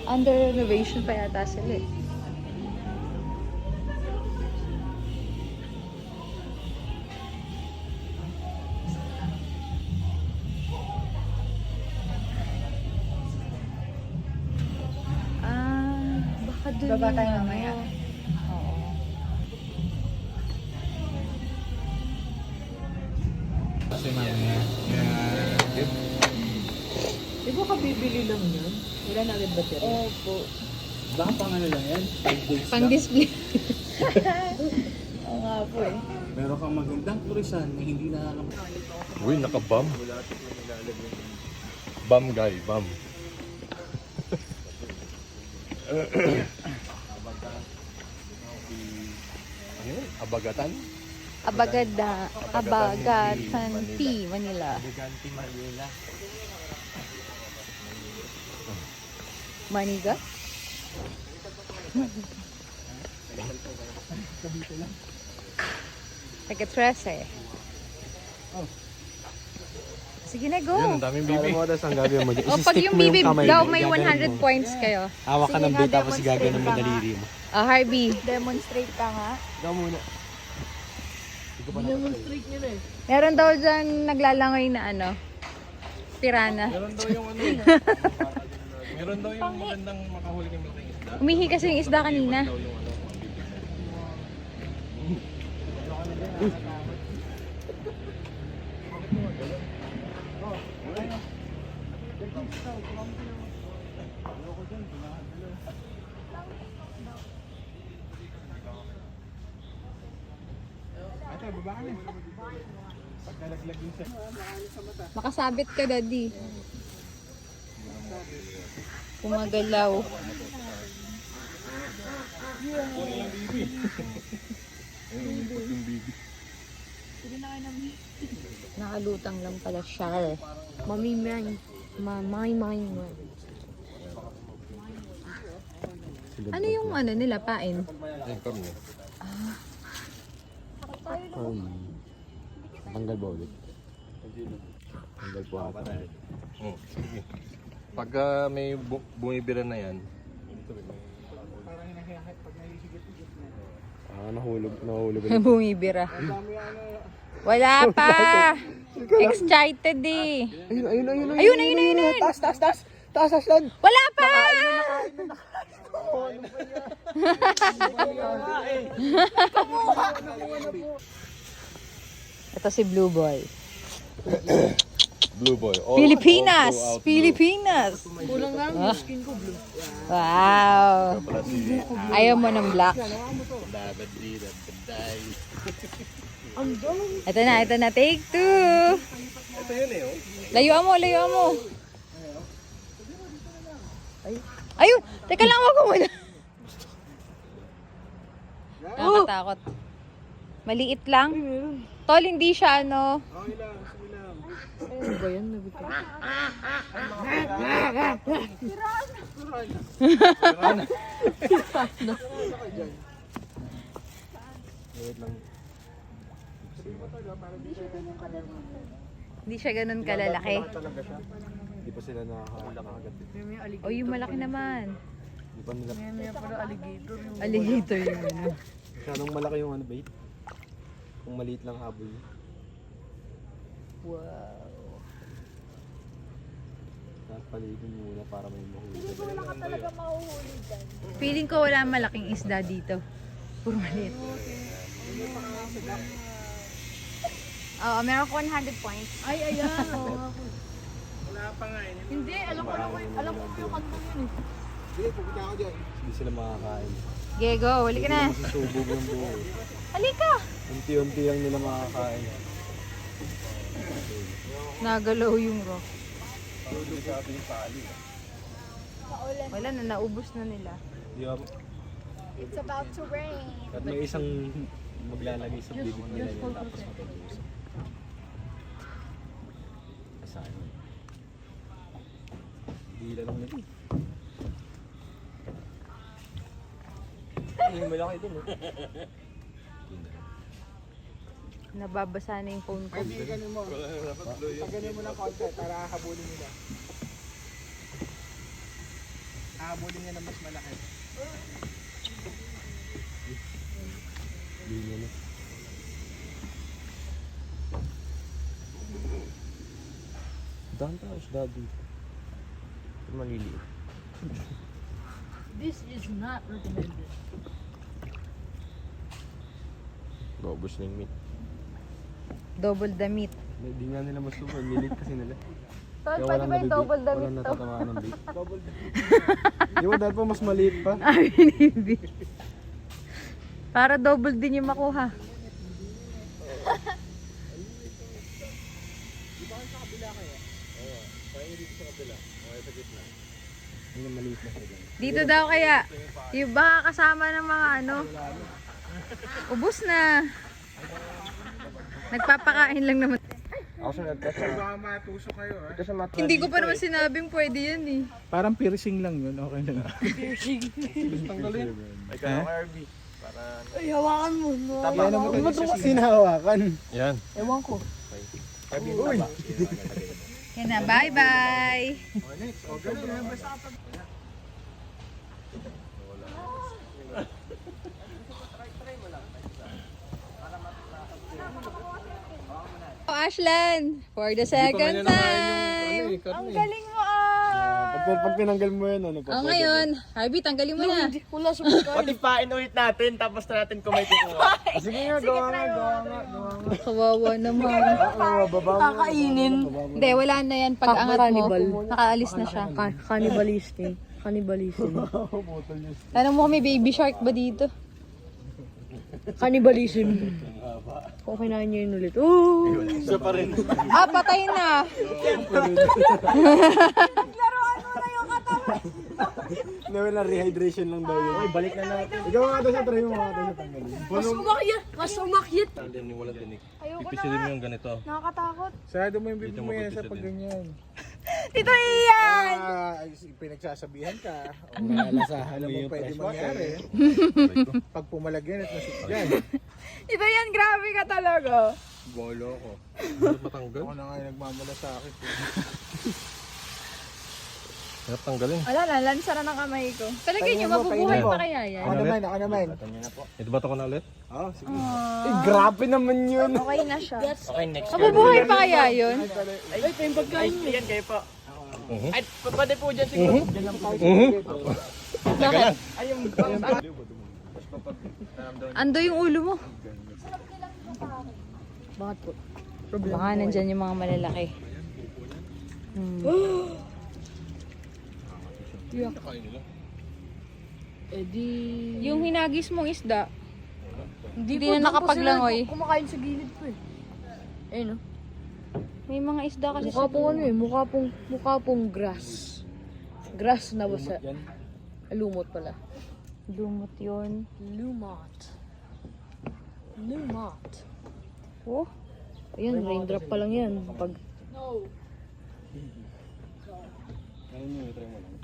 Under renovation pa yata sila eh. Baka dun Baba yung tayo ano. mamaya. Oo. Kasi mamaya. Di ba kabibili lang yan? Wala na agad battery? Opo. Baka pang ano lang yan? 5 days Pang lang. display. Oo nga po eh. Meron kang magandang turisan na hindi nakakapag... Uy, naka-bum. Bum guy, bum. Ano yun? Abagatan? Abagatan T, Manila. Abaganti, Manila. Maniga? Taga 13. Sige na, go. Yun, ang daming bibi. Ang gagawin mo dyan. O, pag yung bibib daw may 100 points kayo. Hawak ka ng bait tapos gagawin ng madaliri mo. Harvey. Demonstrate ka nga. Ikaw muna. Demonstrate nyo na eh. Meron daw dyan naglalangoy na ano, pirana. Meron daw yung ano eh. Meron daw yung magandang makahuli ng malaking isda. Umihi kasi yung isda kanina. Daw yung ano, Makasabit ka, daddy. Pumagalaw. Nakalutang lang pala siya. Mamimay. Mamay. Ano yung ano nila, pain? Ay, kami. Tanggal ba ulit? Tanggal po ata. Oh, sige. Pagka may bumibira na yan, Nahulog. Bumibira. Wala pa! Excited eh. Ayun. Taas yan. Wala pa! Ito si Blue Boy. Blue Boy. Pilipinas! All throughout Pilipinas! Kulang nga yung skin ko blue. Wow! Ayaw mo ng black. Ito na. Take 2. Ito yun eh. Oh. Layuan mo. Ayun! Teka lang, wag ko muna. Nakakatakot. Maliit lang. Tol, hindi siya ano. Ano ba yan? Nabito. Hindi siya ganun kalalaki. Talaga siya. Hindi pa sila nakakagat. May alligator. O, yung malaki naman. Hindi pa nila. May pala alligator yung... Alligator yung ano. Masyadong malaki yung ano bait. Kung maliit lang habol. Wow. Tapos paligid muna para may mahuli. Feeling ko wala malaking isda dito. Puro maliit. Oo, meron ko 100 points. Ay, ayan. Wala pa nga eh. Hindi, alam ko yung kanto yun eh. Hindi sila makakain. Gego, huli ka na. Susubog ng buo. Halika! Unti-unti lang nila makakain. Nagalaw yung rock. Wala na, naubos na nila. Di ba? It's about to rain. At may isang maglalagay sa bibig nila yun tapos matutusok. Kasano. Hindi lang nila. Yung malaki dun eh. Nababasa na yung phone ko. Paganin mo. Paganin mo ng konti para habulin nila. Habulin niya na mas malaki. Linya na. Daan tayo isda dito. Maliliit. This is not recommended. Maubos na yung meat. Double the meat. Hindi nga nila masubo. Minute kasi nila. Tol, pwede ba yung double the meat Walang to? natatamaan ng bait. Di ba dahil pa mas maliit pa? Ay, hindi. Para double din yung makuha. Hindi maliit na sila. Dito daw kaya. Yung baka kasama ng mga ano. Ubus na. Nagpapakain lang naman. Ako sunod kasi. Baka matusok kayo ha. Ito sa mat. Hindi ko pa naman sinabing pwede yun eh. Parang piercing lang yun, okay lang. Tanggalin. Ay kaya ko RB. Para Ay, hawakan mo. taba na mo. Ba't mo kasi hinahawakan? Yan. Ewan ko. RB uy! Yan na, bye-bye. Oh, Ashlan, for the second time. Ang galing mo ah. Pag tinanggal mo yan, ano pa? Oh, ngayon, Harvey, tanggalin mo na. Wala sa mga Patipain ulit natin, tapos na natin kung may kukuha. Sige nga, gawa nga. Kawawa naman. Oo, baba mo. kakainin. Hindi, wala na yan. Pag angat mo, nakaalis na siya. Cannibalistic. Cannibalism. Tanong mo kami, baby shark ba dito? Cannibalism. Kung kinain niyo yun ulit. Oh! Isa pa rin. Ah, patay na. Level na rehydration lang daw yun. Ay, balik na natin. Ikaw nga daw sa try mo, mga daw sa tanggalin. Mas umakyat! Mas umakyat! Tandem yung walang tinik. Ayoko Pipisilin mo yung ganito. Nakakatakot. Sarado mo yung bibig mo yan sa pag ganyan. Ito iyan! Pinagsasabihan ka. O nalasahan mo yung pwede mangyari. Pag pumalagyan at nasikyan. Ito yan, grabe ka talaga. Bolo ko. Hirap matanggal. Ako na nga yung nagmamala sa akin. Hirap tanggalin. Wala na, lansa na ng kamay ko. Palagay nyo, Painin mo, mabubuhay painin mo. pa kaya yan? Ako naman, ako naman. Ito ba ito ko na ulit? Oo, sige. Grabe naman yun. Okay na siya. Okay, next. Mabubuhay pa kaya yun? Ay, ito yung pagkain mo. Yan kayo po. Mhm. Ay, pwede po dyan siguro. Diyan lang tayo. Bakit? Ay, yung Ando yung ulo mo. Bakit po? Baka nandyan yung mga malalaki. Kain nila. Eh di... Yung hinagis mong isda, Hindi Hindi na nakapaglangoy. Kumakain sa gilid po eh. Eh no? may mga isda kasi Mukha pong ano eh. Mukha pong grass. Grass na basa. Lumot pala. lumot yun. Lumot. Lumot. Oh, Ayun, raindrop pa lang yan. Pag... Ayun mo, try mo lang.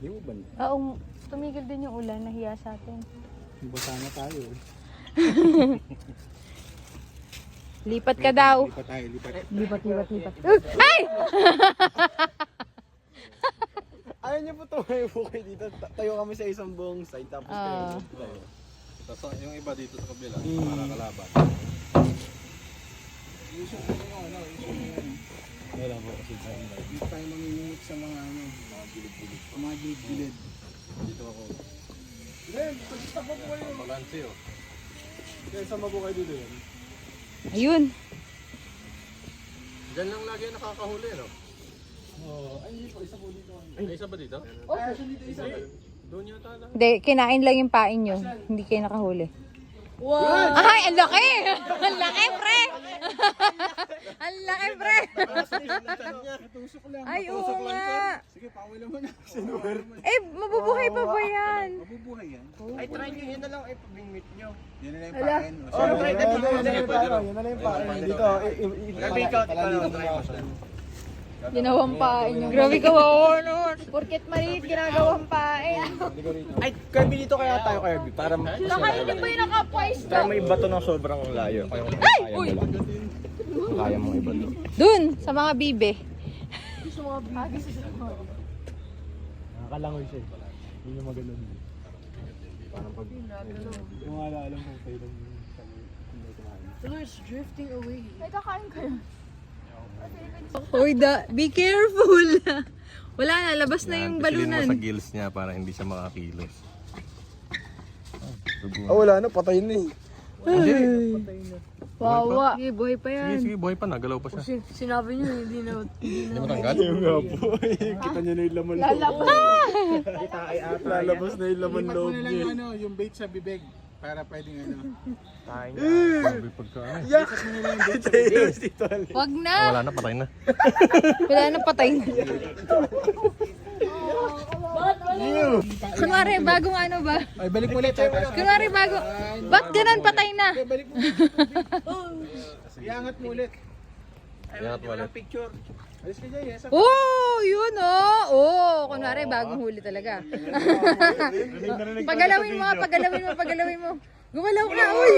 Di mo ba? Oo, tumigil din yung ulan, nahiya sa atin. Basa na tayo. Lipat ka daw. Lipat tayo, lipat. Lipat. Ay! Ayaw niyo po tumayo po kayo dito. Tayo kami sa isang buong side tapos kayo tayo. Tapos yung iba dito sa kabila. Para kalaban. Wala po kasi tayo. Hindi tayo manginginig sa mga ano. Mga gilid-gilid. Dito ako. Balanse oh. Kaya sama po kayo dito yan. Ayun. Diyan lang lagi nakakahuli no? Oo. Ay, hindi po. Isa po dito. Ay, isa ba dito? Isa. Doon yata lang. Hindi, kinain lang yung pain nyo. Hindi kayo nakahuli. Wow! Ay, ang laki! Ang laki, pre! Ang laki, pre! Tusok lang. Ay, oo nga. Sige, pawilan mo na. Eh, mabubuhay pa ba yan? Mabubuhay yan. Ay, try nyo. Yun na lang ay pabingmit nyo. Yan na lang yung pain. Oh, try that. Pwede rin. Yun na lang yung pain. Dito. Take out. Ginawang pain yung... Grabe kawawa nun. Porket maliit, ginagawang pain. Ay, Kirby dito kaya tayo, Kirby. Para Nakainin ba yung nakapwais Para may bato ng sobrang layo. Kaya kung kaya mo lang. Kaya mong iba to. Dun, sa mga bibe. Nakakalangoy siya eh. Hindi niya magano'n. Parang pag... Yung alam kung kailan yung May kakain kayo. Uy, be careful. Wala na, labas na yung Pisilin mo sa balunan. gills niya para hindi siya makakilos. wala na. Patay na eh. Wawa. Sige, buhay pa Sige, yan. sige, buhay pa. Nagalaw pa siya. Sinabi niyo, hindi na. Hindi mo tanggal? Yung nga po. Kita niyo na yung laman loob. Lalabas na yung laman loob niya. Yung bait sa bibig. Para pwedeng ano. Sabi pagka Wag na. wala na, patay na. Wala na, patay na. Kunwari, bagong ano ba? Ay, balik mo ulit. Kunwari, bago. Ba't ganun, patay na? Iangat mo ulit. Ingat mo ulit. Picture. Alis ka dyan, yes. Oh, yun oh. Oh, kunwari, bagong huli talaga. Pagalawin mo, pagalawin mo, pagalawin mo. Gumalaw ka, uy!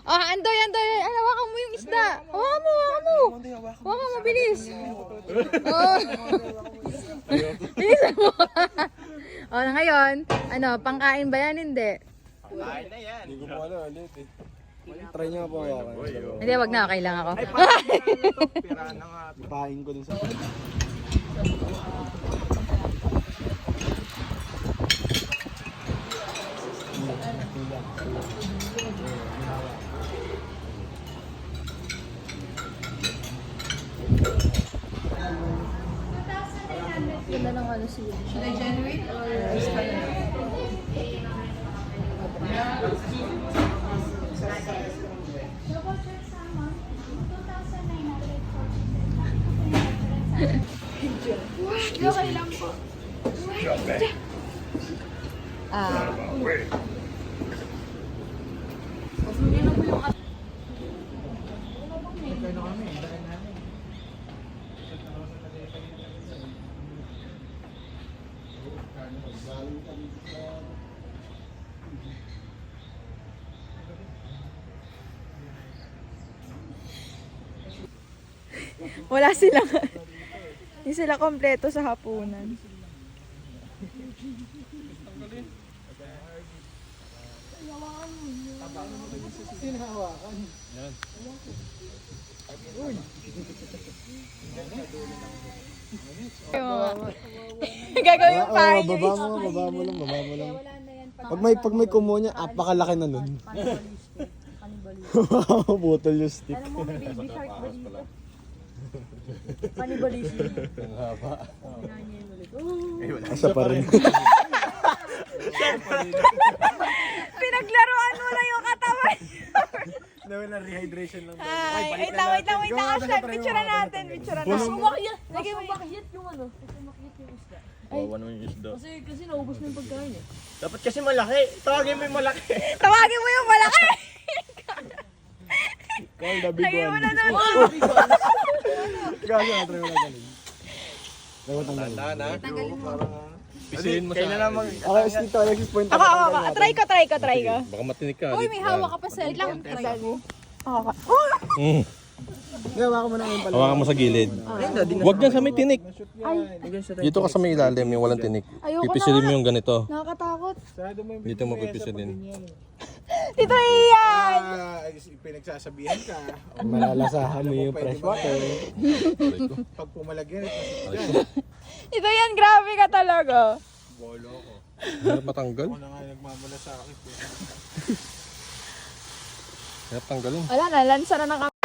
Oh, Andoy, Andoy. Ano, hawakan mo yung isda. Hawakan mo, hawakan mo. Hawakan mo, bilis. Oh. Bilis mo. Oh, ngayon, ano, pangkain ba yan? Hindi. Hindi ko po alam ulit eh. Try niyo nga po hawakan. Hindi, wag na. Okay lang ako. Ipahin ko dun sa... Ganda ng ano siya. Should I generate or Okay lang po. Ah. Wala silang, hindi sila kompleto sa hapunan. Gagawin yung payo. Baba mo lang. Pag may kumuha niya, apakalaki na nun. Butol yung stick. Alam mo, may baby shark ba dito? Cannibalism. Asa pa rin. Pinaglaruan mo na yung katawan. Nawala rehydration lang. Ay, wait lang. Aslan, picturean natin. Lagay mo bakit yung ano? Wawa naman yung isda. Kasi naubos na yung pagkain eh. Dapat kasi malaki. Tawagin mo yung malaki. Tawagin mo yung malaki! Call the big Lagay mo one. na doon. Gago na, try mo na galing. Dapat ang galing. Pisilin mo sa... Okay, dito, Alexis, point Ako. Try ko. Baka matinig ka. Uy, may hawak ka pa sa lang. Hawakan mo na ngayon pala. Hawakan mo sa gilid. Huwag dyan sa may tinik. Dito ka sa may ilalim, yung walang tinik. Pipisilin mo yung ganito. Nakakatakot. Dito mo pipisilin. Tito Ian! Pinagsasabihan ka. Malalasahan mo yung fresh water. Pag pumalagyan, Tito Ian, grabe ka talaga. bolo ko. Hirap matanggal. Ako na nga nagmamala sa akin. Hirap tanggalin. Wala na, lansa na ng